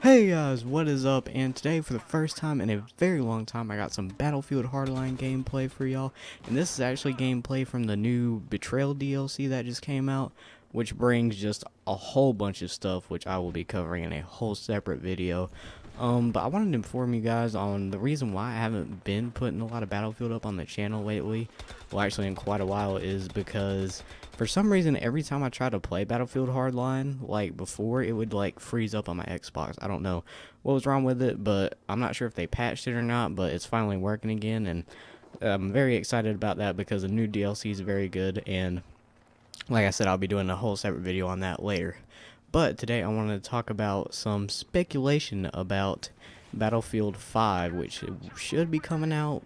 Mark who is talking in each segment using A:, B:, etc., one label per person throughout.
A: Hey guys, what is up? And today, for the first time in a very long time, I got some Battlefield Hardline gameplay for y'all. And this is actually gameplay from the new Betrayal DLC that just came out, which brings just a whole bunch of stuff, which I will be covering in a whole separate video. But I wanted to inform you guys on the reason why I haven't been putting a lot of Battlefield up on the channel lately, well actually in quite a while, is because for some reason every time I try to play Battlefield Hardline, like before, it would like freeze up on my Xbox. I don't know what was wrong with it, but I'm not sure if they patched it or not, but it's finally working again, and I'm very excited about that because the new DLC is very good, and like I said, I'll be doing a whole separate video on that later. But today I wanted to talk about some speculation about Battlefield 5, which should be coming out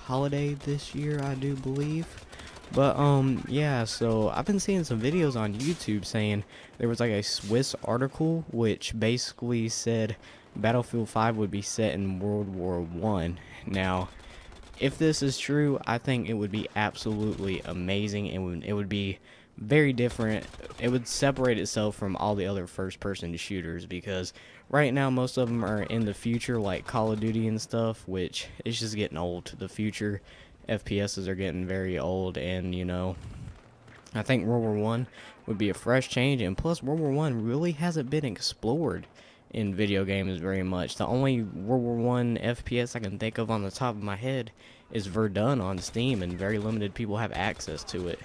A: holiday this year, I do believe. But yeah, so I've been seeing some videos on YouTube saying there was like a Swiss article which basically said Battlefield 5 would be set in World War I. Now, if this is true, I think it would be absolutely amazing, and it would be very different. It would separate itself from all the other first-person shooters, because right now most of them are in the future, like Call of Duty and stuff, which is just getting old. The future FPSs are getting very old, and you know, I think World War I would be a fresh change, and plus World War I really hasn't been explored in video games very much. The only World War I FPS I can think of on the top of my head is Verdun on Steam, and very limited people have access to it.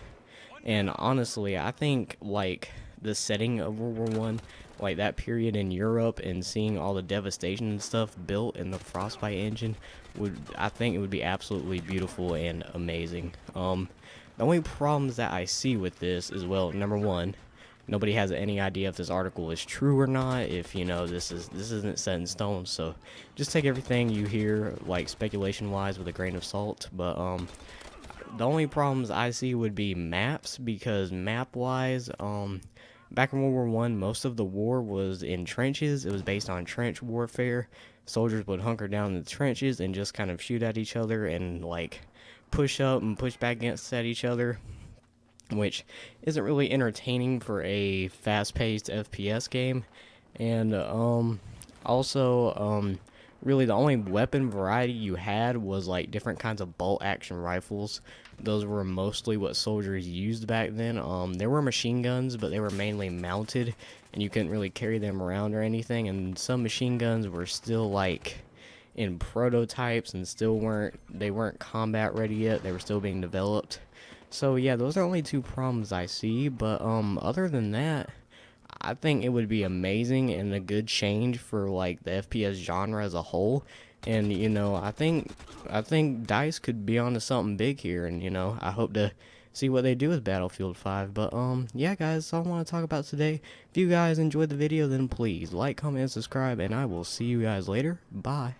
A: And honestly, I think like the setting of World War I, like that period in Europe, and seeing all the devastation and stuff built in the Frostbite engine, I think it would be absolutely beautiful and amazing. The only problems that I see with this is, well, number one, nobody has any idea if this article is true or not, if, you know, this isn't set in stone, so just take everything you hear, like, speculation-wise, with a grain of salt. But, the only problems I see would be maps, because map-wise, back in World War I, most of the war was in trenches. It was based on trench warfare. Soldiers would hunker down in the trenches and just kind of shoot at each other and, like, push up and push back against at each other, which isn't really entertaining for a fast-paced FPS game. And also really the only weapon variety you had was like different kinds of bolt action rifles. Those were mostly what soldiers used back then. There were machine guns, but they were mainly mounted, and you couldn't really carry them around or anything, and some machine guns were still like in prototypes and they weren't combat ready yet. They were still being developed. So yeah, those are only two problems I see, but other than that, I think it would be amazing and a good change for like the FPS genre as a whole. And you know, I think DICE could be onto something big here, and you know, I hope to see what they do with Battlefield 5. But yeah guys, that's all I want to talk about today. If you guys enjoyed the video, then please like, comment, and subscribe, and I will see you guys later. Bye.